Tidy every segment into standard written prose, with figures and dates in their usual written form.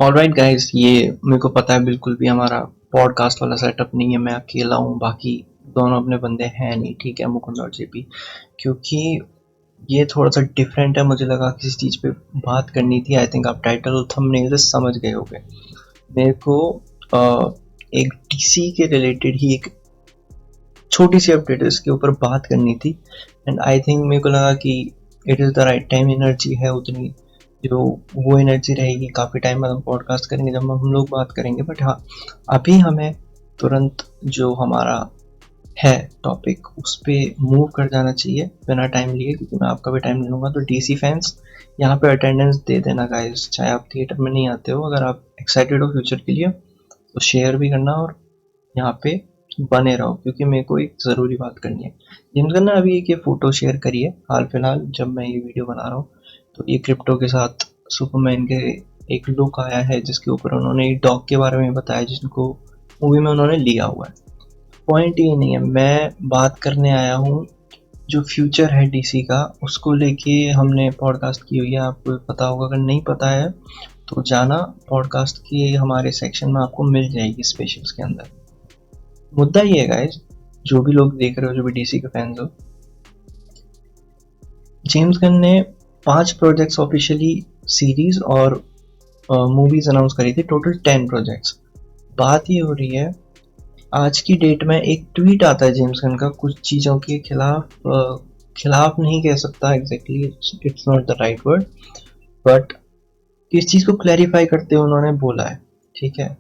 Alright guys, ये मेरे को पता है बिल्कुल भी हमारा पॉडकास्ट वाला सेटअप नहीं है। मैं अकेला हूँ, बाकी दोनों अपने बंदे हैं नहीं, ठीक है, मुकुंद और जेपी। क्योंकि ये थोड़ा सा डिफरेंट है, मुझे लगा किसी चीज़ पे बात करनी थी। आई थिंक आप टाइटल और थंबनेल से समझ गए होंगे। मेरे को एक डीसी के रिलेटेड ही एक छोटी सी अपडेट इसके ऊपर बात करनी थी। एंड आई थिंक मेरे को लगा कि it is the right time. Energy है उतनी, जो वो एनर्जी रहेगी काफ़ी टाइम बाद हम पॉडकास्ट करेंगे जब हम लोग बात करेंगे। बट हाँ, अभी हमें तुरंत जो हमारा है टॉपिक उस पर मूव कर जाना चाहिए बिना टाइम लिए, क्योंकि मैं आपका भी टाइम नहीं लूँगा। तो डीसी फैंस यहाँ पे अटेंडेंस दे देना गाइस, चाहे आप थिएटर में नहीं आते हो। अगर आप एक्साइटेड हो फ्यूचर के लिए तो शेयर भी करना और यहाँ पे बने रहो, क्योंकि मेरे को एक ज़रूरी बात करनी है। जेम्स गन ने अभी एक ये फ़ोटो शेयर करी है हाल फिलहाल, जब मैं ये वीडियो बना रहा हूँ। तो ये क्रिप्टो के साथ सुपरमैन के एक लुक आया है, जिसके ऊपर उन्होंने डॉग के बारे में बताया जिनको मूवी में उन्होंने लिया हुआ है। पॉइंट ये नहीं है, मैं बात करने आया हूँ जो फ्यूचर है डीसी का, उसको लेके हमने पॉडकास्ट की हुई है। आपको पता होगा, अगर नहीं पता है तो जाना पॉडकास्ट के हमारे सेक्शन में, आपको मिल जाएगी स्पेशल्स के अंदर। मुद्दा ये है गाइस, जो भी लोग देख रहे हो, जो भी डीसी के फैंस हो, जेम्स गन ने 5 प्रोजेक्ट्स ऑफिशियली सीरीज और मूवीज अनाउंस करी थी, टोटल 10 प्रोजेक्ट्स। बात ये हो रही है, आज की डेट में एक ट्वीट आता है जेम्स गन का कुछ चीज़ों के खिलाफ। खिलाफ नहीं कह सकता exactly, it's not the right word, but किस चीज़ को क्लैरिफाई करते हुए उन्होंने बोला है, ठीक है।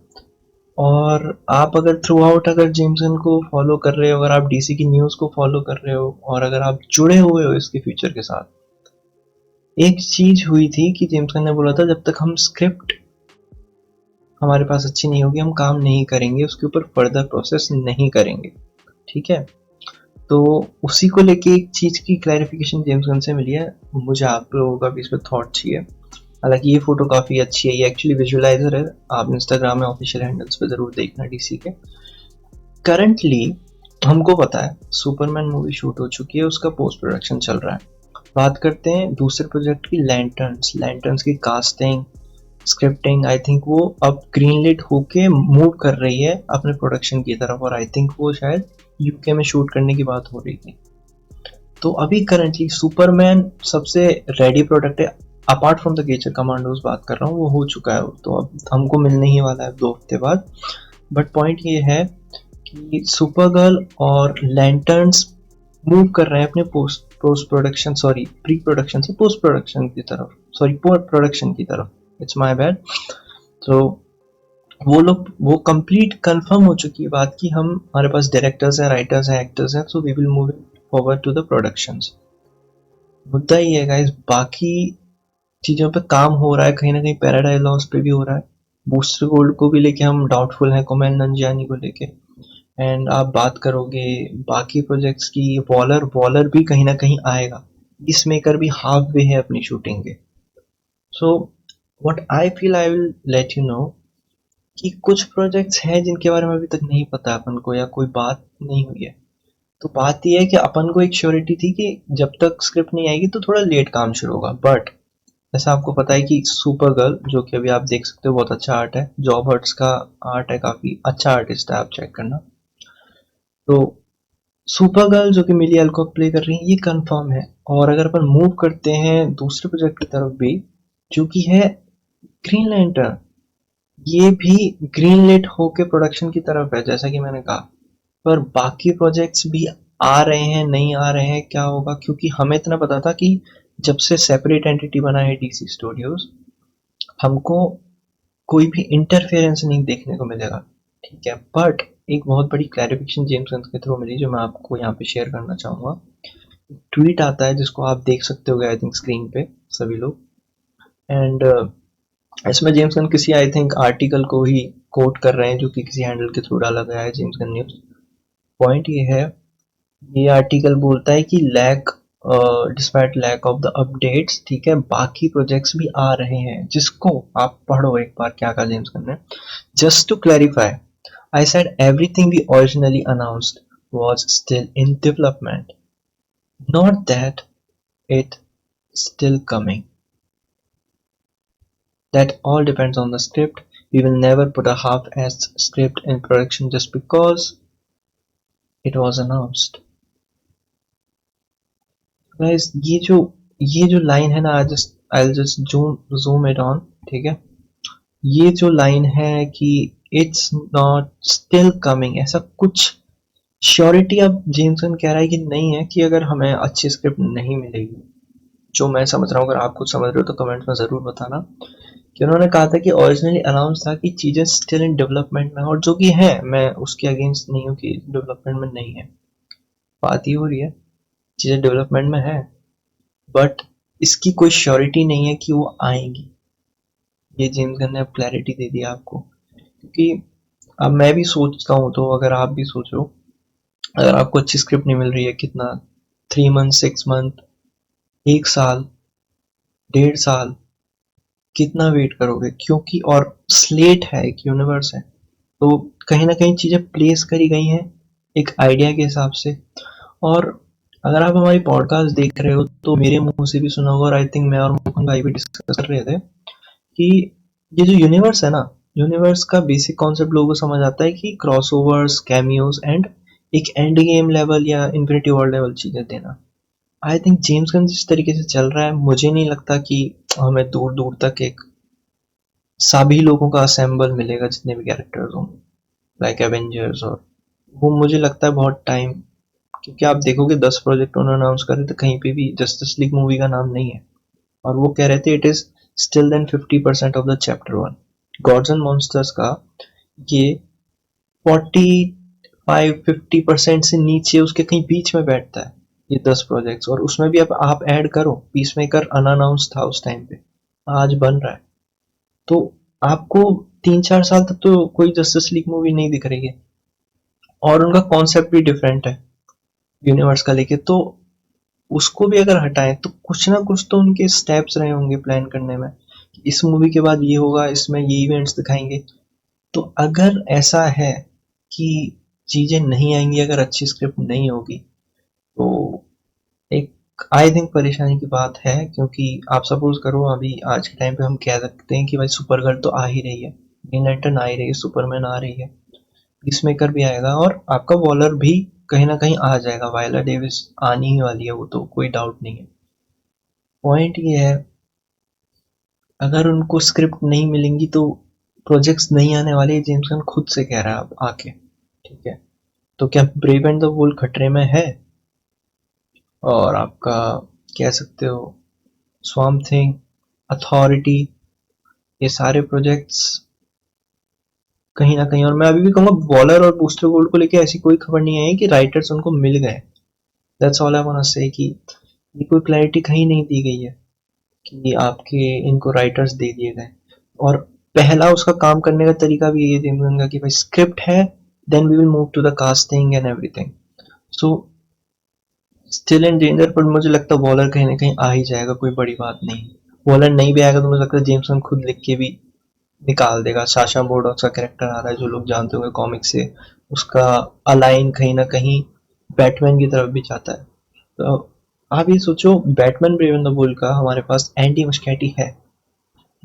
और आप अगर थ्रू आउट अगर जेम्सन को फॉलो कर रहे हो, अगर आप डीसी की न्यूज़ को फॉलो कर रहे हो, और अगर आप जुड़े हुए हो इसके फ्यूचर के साथ, एक चीज हुई थी कि जेम्सन ने बोला था जब तक हम स्क्रिप्ट हमारे पास अच्छी नहीं होगी हम काम नहीं करेंगे, उसके ऊपर फर्दर प्रोसेस नहीं करेंगे, ठीक है। तो उसी को लेके एक चीज की क्लैरिफिकेशन जेम्सन से मिली है। मुझे आप लोगों का भी इस पर थॉट चाहिए। हालांकि ये फोटो काफी अच्छी है, ये एक्चुअली विजुअलाइजर है। आप इंस्टाग्राम में ऑफिशियल हैंडल्स पे जरूर देखना डीसी के। करंटली हमको पता है सुपरमैन मूवी शूट हो चुकी है, उसका पोस्ट प्रोडक्शन चल रहा है। बात करते हैं दूसरे प्रोजेक्ट की, लैंटर्न्स। लैंटर्न्स की कास्टिंग, स्क्रिप्टिंग, आई थिंक वो अब ग्रीनलिट होके मूव कर रही है अपने प्रोडक्शन की तरफ, और आई थिंक वो शायद यूके में शूट करने की बात हो रही थी। तो अभी करंटली सुपरमैन सबसे रेडी प्रोडक्ट है, अपार्ट फ्रॉम द गेचर कमांडोज बात कर रहा हूँ, वो हो चुका है, तो अब हमको मिलने ही वाला है 2 हफ्ते बाद। बट पॉइंट ये है कि सुपरगर्ल और लैंटर्न्स मूव कर रहे हैं अपने post production, sorry pre production से पोस्ट प्रोडक्शन की तरफ, सॉरी पोस्ट प्रोडक्शन की तरफ, इट्स माय बैड। तो वो लोग, वो कंप्लीट कंफर्म हो चुकी है बात कि हम, हमारे पास डायरेक्टर्स हैं, राइटर्स हैं, एक्टर्स हैं, so we will move forward to the productions. मुद्दा ये है गाइस, बाकी चीज़ों पे काम हो रहा है, कहीं ना कहीं पैराडाइज लॉस पे भी हो रहा है। बूस्टर गोल्ड को भी लेके हम डाउटफुल हैं, कुमेल नंजियानी को लेके। एंड आप बात करोगे बाकी प्रोजेक्ट्स की, वॉलर वॉलर भी कहीं ना कहीं आएगा। पीस मेकर भी हाफ वे है अपनी शूटिंग के। So what I feel, I will let you know कि कुछ प्रोजेक्ट्स हैं जिनके बारे में अभी तक नहीं पता अपन को, या कोई बात नहीं हुई है। तो बात यह है कि अपन को एक श्योरिटी थी कि जब तक स्क्रिप्ट नहीं आएगी तो थोड़ा लेट काम शुरू होगा। बट ऐसा आपको पता है कि सुपर गर्ल, जो कि अभी आप देख सकते हो, बहुत अच्छा आर्ट है, जॉब हर्ट्स का आर्ट है, काफी अच्छा आर्टिस्ट है, आप चेक करना। तो सुपर गर्ल जो कि मिली एल्कॉक प्ले कर रही है, ये कंफर्म है। और अगर अपन मूव करते हैं दूसरे प्रोजेक्ट की तरफ भी, जो कि है ग्रीन लैंटर्न, ये भी ग्रीन लिट होके प्रोडक्शन की तरफ है, जैसा कि मैंने कहा। पर बाकी प्रोजेक्ट्स भी आ रहे हैं, नहीं आ रहे हैं, क्या होगा? क्योंकि हमें इतना पता था कि जब से सेपरेट एंटिटी बना है डीसी स्टूडियोज, हमको कोई भी इंटरफेरेंस नहीं देखने को मिलेगा, ठीक है। बट एक बहुत बड़ी क्लैरिफिकेशन जेम्स गन के थ्रू मिली, जो मैं आपको यहाँ पे शेयर करना चाहूँगा। ट्वीट आता है जिसको आप देख सकते हो आई थिंक स्क्रीन पे सभी लोग। एंड इसमें जेम्स गन किसी आई थिंक आर्टिकल को ही कोट कर रहे हैं, जो कि किसी हैंडल के थ्रू डाला गया है, जेम्स गन न्यूज। पॉइंट ये है, ये आर्टिकल बोलता है कि lack despite lack of the updates, ठीक है, बाकी प्रोजेक्ट्स भी आ रहे हैं, जिसको आप पढ़ो एक बार क्या कहा जेम्स गन ने। Just to clarify, I said everything we originally announced was still in development, not that it still coming. That all depends on the script. We will never put a half-assed script in production just because it was announced. Guys, ये जो line है ना, I'll just zoom it on, ठीक है? ये जो line है कि इट्स नॉट स्टिल कमिंग, ऐसा कुछ श्योरिटी अब जेम्सन कह रहा है कि नहीं है कि अगर हमें अच्छी स्क्रिप्ट नहीं मिलेगी, जो मैं समझ रहा हूँ, अगर आप कुछ समझ रहे हो तो कमेंट में ज़रूर बताना, कि उन्होंने कहा था कि ओरिजिनली अनाउंस था कि चीज़ें स्टिल इन डेवलपमेंट में, और जो कि है, मैं उसके अगेंस्ट नहीं हूँ कि डेवलपमेंट में नहीं है, बात ही हो रही है, चीज़ें डेवलपमेंट में है, बट इसकी कोई श्योरिटी नहीं है कि वो आएंगी। ये जेम्स गन ने क्लैरिटी दे दिया आपको, क्योंकि अब मैं भी सोचता हूँ, तो अगर आप भी सोचो, अगर आपको अच्छी स्क्रिप्ट नहीं मिल रही है, कितना 3 मंथ, 6 मंथ, 1 साल, 1.5 साल, कितना वेट करोगे? क्योंकि और स्लेट है, एक यूनिवर्स है, तो कहीं ना कहीं चीज़ें प्लेस करी गई हैं एक आइडिया के हिसाब से। और अगर आप हमारी पॉडकास्ट देख रहे हो तो मेरे मुंह से भी सुना होगा, और आई थिंक मैं और मुकुंद भाई भी डिस्कस कर रहे थे कि ये जो यूनिवर्स है ना, यूनिवर्स का बेसिक कॉन्सेप्ट लोगों को समझ आता है कि क्रॉसओवर्स, कैमियोज एंड एक एंड गेम लेवल या इन्फिनिटी वॉर लेवल चीजें देना। आई थिंक जेम्स गन जिस तरीके से चल रहा है, मुझे नहीं लगता कि हमें दूर दूर तक एक सभी लोगों का असेंबल मिलेगा, जितने भी कैरेक्टर्स होंगे, लाइक एवेंजर्स, और वो मुझे लगता है बहुत टाइम, क्योंकि आप देखोगे 10 प्रोजेक्ट उन्होंने अनाउंस करे थे, कहीं पे भी जस्टिस लीग मूवी का नाम नहीं है, और वो कह रहे थे it is still then 50% of the chapter 1। Gods and monsters का ये 45-50% से नीचे, उसके कहीं बीच में बैठता है ये 10 प्रोजेक्ट्स, और उसमें भी अब आप ऐड करो, पीस मेकर अनअनाउंस था उस टाइम पे, आज बन रहा है, तो आपको 3-4 साल तक तो कोई जस्टिस लीग मूवी नहीं दिख रही है, और उनका कॉन्सेप्ट भी डिफरेंट है यूनिवर्स का लेके, तो उसको भी अगर हटाएं तो कुछ ना कुछ तो उनके स्टेप्स रहे होंगे प्लान करने में, इस मूवी के बाद ये होगा, इसमें ये इवेंट्स दिखाएंगे। तो अगर ऐसा है कि चीजें नहीं आएंगी, अगर अच्छी स्क्रिप्ट नहीं होगी, तो एक आई थिंक परेशानी की बात है, क्योंकि आप सपोज करो अभी आज के टाइम पे हम कह सकते हैं कि भाई सुपर गर्ल तो आ ही रही है, ग्रीन लैंटर्न आ ही रही है, सुपरमैन आ रही है, पीसमेकर भी आएगा, और आपका वॉलर भी कहीं ना कहीं आ जाएगा, वायला डेविस आनी ही वाली है, वो तो कोई डाउट नहीं है। पॉइंट ये है, अगर उनको स्क्रिप्ट नहीं मिलेंगी तो प्रोजेक्ट्स नहीं आने वाले, जेम्स गन खुद से कह रहा है अब आके, ठीक है? तो क्या ब्रेव एंड द बोल्ड खतरे में है? और आपका कह सकते हो स्वाम्प थिंग, अथॉरिटी, ये सारे प्रोजेक्ट्स कहीं ना कहीं, और मैं अभी भी कहूँगा वॉलर और बूस्टर गोल्ड को लेके ऐसी कोई खबर नहीं आई कि राइटर्स उनको मिल गए। That's all I want to say, कि ये कोई क्लैरिटी कहीं नहीं दी गई है कि आपके इनको राइटर्स दे दिए गए। और पहला उसका काम करने का तरीका भी ये जेम्स का कि भाई स्क्रिप्ट है, then we will move to the casting and everything. So still in danger, पर मुझे लगता है वॉलर कहीं ना कहीं आ ही जाएगा, कोई बड़ी बात नहीं। वॉलर नहीं भी आएगा तो मुझे लगता है जेम्सन खुद लिख के भी निकाल देगा। साशा बोर्डॉक्स का कैरेक्टर आ रहा है, जो लोग जानते होंगे कॉमिक से, उसका अलाइन कहीं ना कहीं बैटमैन की तरफ भी जाता है। तो आप ये सोचो, Batman brave and the bold का हमारे पास एंडी मस्कैटी है,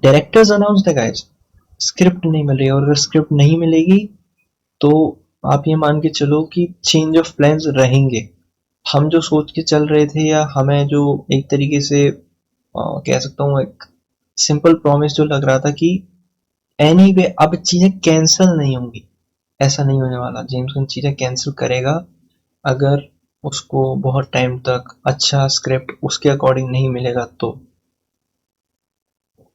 डायरेक्टर्स अनाउंस्ड है गाइस, स्क्रिप्ट नहीं मिल रही है, और अगर स्क्रिप्ट नहीं मिलेगी तो आप ये मान के चलो कि चेंज ऑफ प्लान्स रहेंगे। हम जो सोच के चल रहे थे, या हमें जो एक तरीके से कह सकता हूँ एक सिंपल प्रॉमिस जो लग रहा था कि एनीवे अब चीजें कैंसिल नहीं होंगी, ऐसा नहीं होने वाला। जेम्स गन चीजें कैंसिल करेगा अगर उसको बहुत टाइम तक अच्छा स्क्रिप्ट उसके अकॉर्डिंग नहीं मिलेगा तो।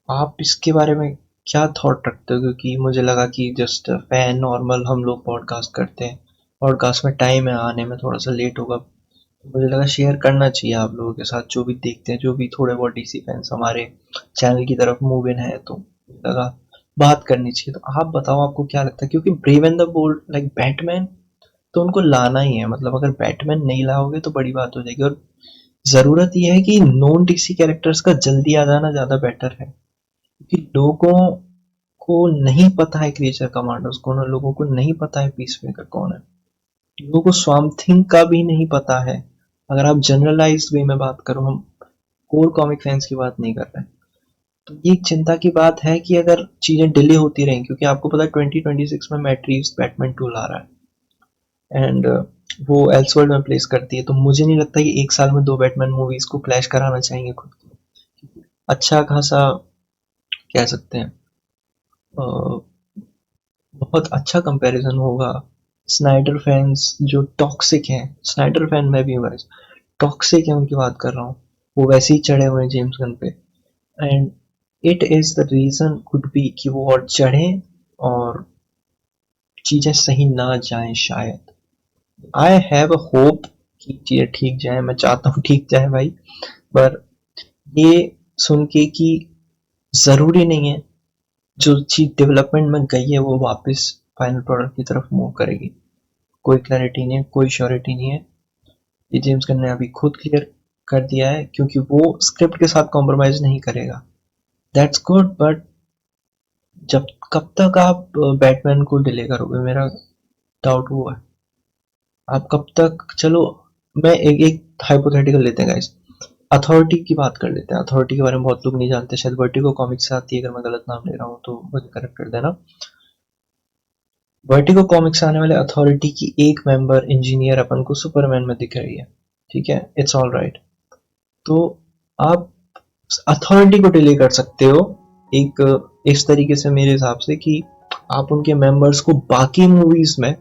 आप इसके बारे में क्या थॉट रखते हो? क्योंकि मुझे लगा कि जस्ट फैन नॉर्मल हम लोग पॉडकास्ट करते हैं, पॉडकास्ट में टाइम है आने में, थोड़ा सा लेट होगा, तो मुझे लगा शेयर करना चाहिए आप लोगों के साथ, जो भी देखते हैं, जो भी थोड़े बहुत डीसी फैंस हमारे चैनल की तरफ मूव इन है, तो लगा बात करनी चाहिए। तो आप बताओ आपको क्या लगता है, क्योंकि brave and the bold like Batman तो उनको लाना ही है, मतलब अगर बैटमैन नहीं लाओगे तो बड़ी बात हो जाएगी, और जरूरत यह है कि नॉन डीसी कैरेक्टर्स का जल्दी आ जाना ज्यादा बेटर है, क्योंकि लोगों को नहीं पता है क्रिएचर कमांडर्स कौन है, लोगों को नहीं पता है पीस मेकर कौन है, लोगों को स्वाम्प थिंग का भी नहीं पता है। अगर आप जनरलाइज्ड वे में बात करो, हम कोर कॉमिक फैंस की बात नहीं कर रहे हैं, तो ये चिंता की बात है कि अगर चीजें डिले होती रहें, क्योंकि आपको पता है 2026 में मैट रीव्स बैटमैन 2 ला रहा है एंड वो एल्सवर्ल्ड में प्लेस करती है, तो मुझे नहीं लगता कि एक साल में 2 बैटमैन मूवीज को क्लैश कराना चाहेंगे खुद को। अच्छा खासा कह सकते हैं, बहुत अच्छा कंपैरिजन होगा। स्नाइडर फैंस जो टॉक्सिक हैं, स्नाइडर फैन मैं भी हूँ गाइस, टॉक्सिक है उनकी बात कर रहा हूँ, वो वैसे ही चढ़े हुए हैं जेम्स गन पे। And it is the reason could be कि वो और चढ़े और चीजें सही ना जाएं शायद। आई हैव अ होप कि चीजें ठीक जाए, मैं चाहता हूँ ठीक जाए भाई, पर ये सुन के कि जरूरी नहीं है जो चीज डेवलपमेंट में गई है वो वापस फाइनल प्रोडक्ट की तरफ मूव करेगी। कोई क्लैरिटी नहीं है, कोई श्योरिटी नहीं है। ये जेम्स गन ने अभी खुद क्लियर कर दिया है, क्योंकि वो स्क्रिप्ट के साथ कॉम्प्रोमाइज नहीं करेगा। दैट्स गुड, बट जब कब तक आप बैटमैन को डिले करोगे, मेरा डाउट वो है। आप कब तक, चलो मैं एक एक हाइपोथेटिकल लेते हैं गाइस, अथॉरिटी की बात कर लेते हैं। अथॉरिटी के बारे में बहुत लोग नहीं जानते, शायद वर्टिगो कॉमिक्स से आती है, अगर मैं गलत नाम ले रहा हूँ तो मुझे करेक्ट कर देना। वर्टिगो कॉमिक्स से आने वाले अथॉरिटी की एक मेंबर इंजीनियर अपन को सुपरमैन में दिख रही है, ठीक है, इट्स ऑल राइट। तो आप अथॉरिटी को डिले कर सकते हो एक इस तरीके से, मेरे हिसाब से, कि आप उनके मेंबर्स को बाकी मूवीज में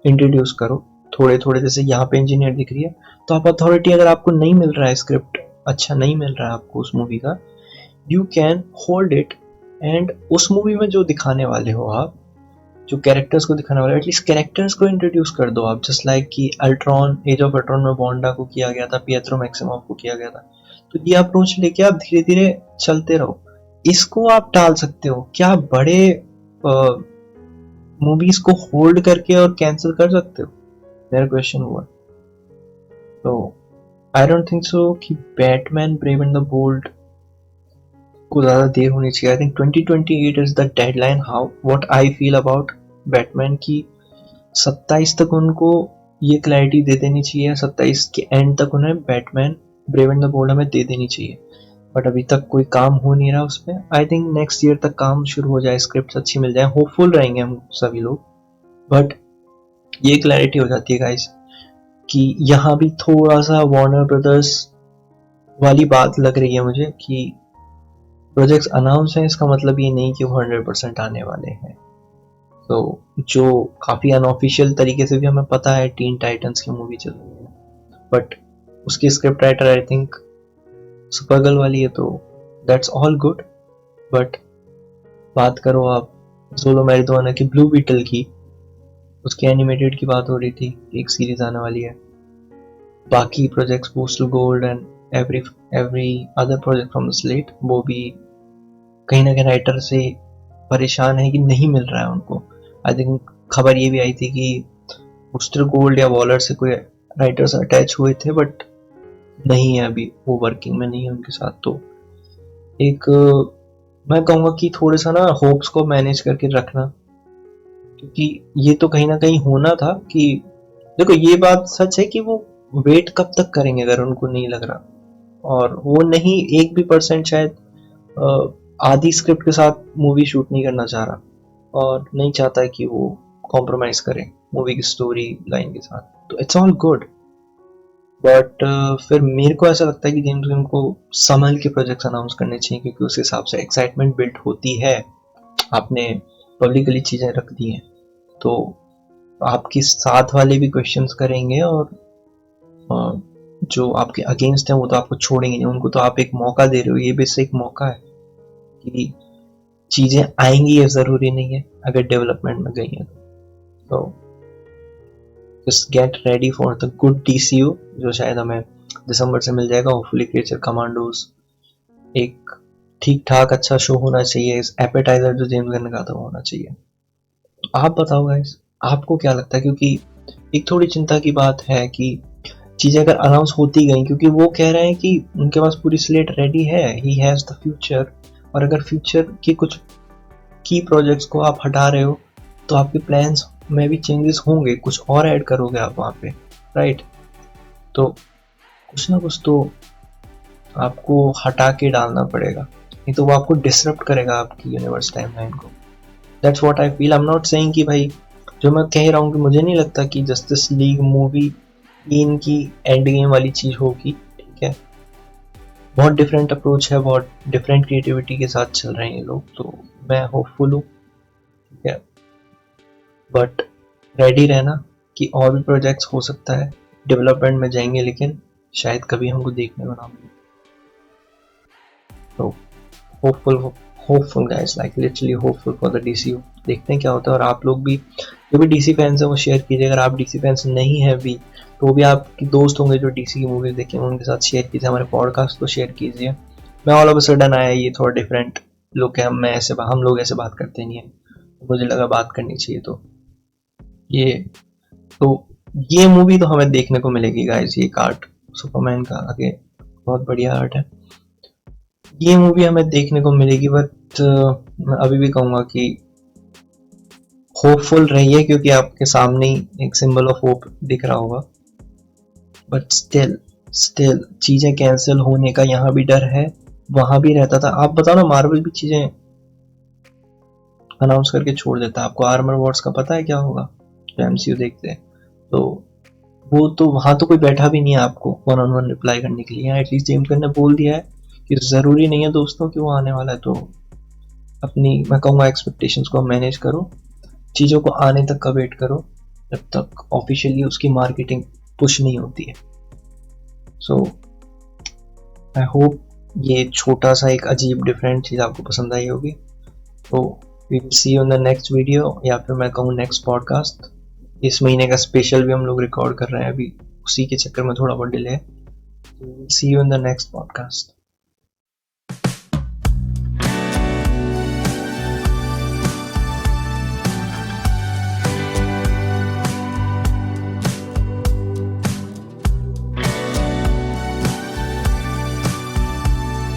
इंट्रोड्यूस करो थोड़े थोड़े। जैसे यहाँ पे इंजीनियर दिख रही है, तो आप अथॉरिटी, अगर आपको नहीं मिल रहा है स्क्रिप्ट अच्छा नहीं मिल रहा है आपको उस मूवी का, you can hold it, and उस मूवी में जो दिखाने वाले हो आप, जो कैरेक्टर्स को दिखाने वाले, एटलीस्ट कैरेक्टर्स को इंट्रोड्यूस कर दो आप। जस्ट लाइक कि अल्ट्रॉन, एज ऑफ अल्ट्रॉन में बॉन्डा को किया गया था, पिएत्रो मैक्सिमोव को किया गया था। तो ये अप्रोच लेके आप धीरे धीरे चलते रहो। इसको आप टाल सकते हो क्या, बड़े मूवीज को होल्ड करके और कैंसिल कर सकते हो? मेरा क्वेश्चन हुआ। तो आई डोंट थिंक सो कि Batman brave and the bold को ज्यादा देर होनी चाहिए। I think 2028 is the deadline. How what I feel about Batman की 27 तक उनको ये क्लैरिटी दे देनी चाहिए, 27 के एंड तक उन्हें Batman brave and the bold हमें दे देनी चाहिए, बट अभी तक कोई काम हो नहीं रहा उस पर। आई थिंक नेक्स्ट ईयर तक काम शुरू हो जाए, स्क्रिप्ट अच्छी मिल जाए, होपफुल रहेंगे हम सभी लोग। बट ये क्लैरिटी हो जाती है गाइस कि यहाँ भी थोड़ा सा वार्नर ब्रदर्स वाली बात लग रही है मुझे कि प्रोजेक्ट्स अनाउंस हैं, इसका मतलब ये नहीं कि वो 100% आने वाले हैं। तो जो काफी अनऑफिशियल तरीके से भी हमें पता है टीन टाइटंस की मूवी चल रही है, बट उसकी script writer I think Supergirl वाली है, तो दैट्स ऑल गुड। बट बात करो आप जोलो मैरिडोना की ब्लू बीटल की, उसकी एनिमेटेड की बात हो रही थी, एक सीरीज आने वाली है। बाकी projects postal gold and every other project from the slate, वो भी कहीं ना कहीं राइटर से परेशान है कि नहीं मिल रहा है उनको। आई थिंक खबर ये भी आई थी कि पोस्टल गोल्ड या वॉलर से कोई राइटर्स अटैच हुए थे, बट नहीं है अभी, वो वर्किंग में नहीं है उनके साथ। तो एक मैं कहूँगा कि थोड़ा सा ना होप्स को मैनेज करके रखना, क्योंकि ये तो कहीं ना कहीं होना था कि, देखो ये बात सच है कि वो वेट कब तक करेंगे अगर उनको नहीं लग रहा, और वो नहीं 1% शायद आधी स्क्रिप्ट के साथ मूवी शूट नहीं करना चाह रहा, और नहीं चाहता है कि वो कॉम्प्रोमाइज करे मूवी की स्टोरी लाइन के साथ। तो इट्स ऑल गुड, बट फिर मेरे को ऐसा लगता है कि जेम्स गन को संभल के प्रोजेक्ट्स अनाउंस करने चाहिए, क्योंकि उस हिसाब से एक्साइटमेंट बिल्ड होती है। आपने पब्लिकली चीजें रख दी हैं, तो आपके साथ वाले भी क्वेश्चंस करेंगे, और जो आपके अगेंस्ट हैं वो तो आपको छोड़ेंगे नहीं, उनको तो आप एक मौका दे रहे हो। ये भी एक मौका है कि चीजें आएंगी, ये जरूरी नहीं है अगर डेवलपमेंट में गई है तो just get ready for the good DCU, जो शायद हमें दिसंबर से मिल जाएगा। होपफुली क्रिएचर कमांडोज एक ठीक ठाक अच्छा शो होना चाहिए। इस एपेटाइजर जो जेम्स गन ने कहा था वो होना चाहिए। आप बताओ गाइस, आपको क्या लगता है? क्योंकि एक थोड़ी चिंता की बात है कि चीजें अगर अनाउंस होती गई, क्योंकि वो कह रहे हैं कि उनके पास पूरी स्लेट रेडी है, ही हैज द फ्यूचर, और अगर फ्यूचर की कुछ की प्रोजेक्ट्स को आप हटा रहे हो तो आपके प्लान्स में भी चेंजेस होंगे, कुछ और ऐड करोगे आप वहाँ पे, राइट? तो कुछ ना कुछ तो आपको हटा के डालना पड़ेगा। नहीं तो वो आपको डिसरप्ट करेगा आपकी यूनिवर्स टाइमलाइन को। That's what I feel. I am not saying कि भाई, जो मैं कह रहा हूँ कि मुझे नहीं लगता कि जस्टिस लीग मूवी इनकी एंड गेम वाली चीज होगी, ठीक है। बहुत डिफरेंट अप्रोच है, बहुत डिफरेंट क्रिएटिविटी के साथ चल रहे हैं ये लोग, तो मैं होपफुल हूँ, ठीक है। बट रेडी रहना कि और भी प्रोजेक्ट्स हो सकता है डेवलपमेंट में जाएंगे, लेकिन शायद कभी हमको देखने को ना मिले। तो hopeful guys, like literally hopeful for the DCU. देखते हैं क्या होता है। और आप लोग भी जो भी डीसी फैंस है वो शेयर कीजिए। अगर आप डीसी फैंस नहीं है भी तो भी आपके दोस्त होंगे जो डीसी की मूवीज देखेंगे, उनके साथ शेयर कीजिए। हमारे पॉडकास्ट को शेयर कीजिए। मैं ऑल ऑफ अ सडन आया, ये थोड़ा डिफरेंट लुक है। हम लोग ऐसे बात करते नहीं है, तो मुझे लगा बात करनी चाहिए। ये तो ये मूवी तो हमें देखने को मिलेगी गाइस। ये आर्ट सुपरमैन का आगे बहुत बढ़िया आर्ट है, ये मूवी हमें देखने को मिलेगी। बट मैं अभी भी कहूंगा कि होपफुल रहिए, क्योंकि आपके सामने ही एक सिंबल ऑफ होप दिख रहा होगा। बट स्टिल चीजें कैंसिल होने का यहाँ भी डर है, वहां भी रहता था। आप बताओ ना, मार्वल भी चीजें अनाउंस करके छोड़ देता है। आपको आर्मर वॉर्स का पता है क्या होगा, जो एमसीयू देखते हैं, तो वो तो वहां तो कोई बैठा भी नहीं है आपको वन ऑन वन रिप्लाई करने के लिए। एटलीस्ट जेम्स गन ने बोल दिया है कि जरूरी नहीं है दोस्तों कि वो आने वाला है। तो अपनी, मैं कहूँगा, एक्सपेक्टेशंस को मैनेज करो, चीज़ों को आने तक का वेट करो जब तक ऑफिशियली उसकी मार्केटिंग पुश नहीं होती है। सो आई होप ये छोटा सा एक अजीब डिफरेंट चीज़ आपको पसंद आई होगी। तो we will see you in the next video, या फिर मैं कहूँ नेक्स्ट पॉडकास्ट। इस महीने का स्पेशल भी हम लोग रिकॉर्ड कर रहे हैं अभी, उसी के चक्कर में थोड़ा बहुत डिले है। See you in the next podcast.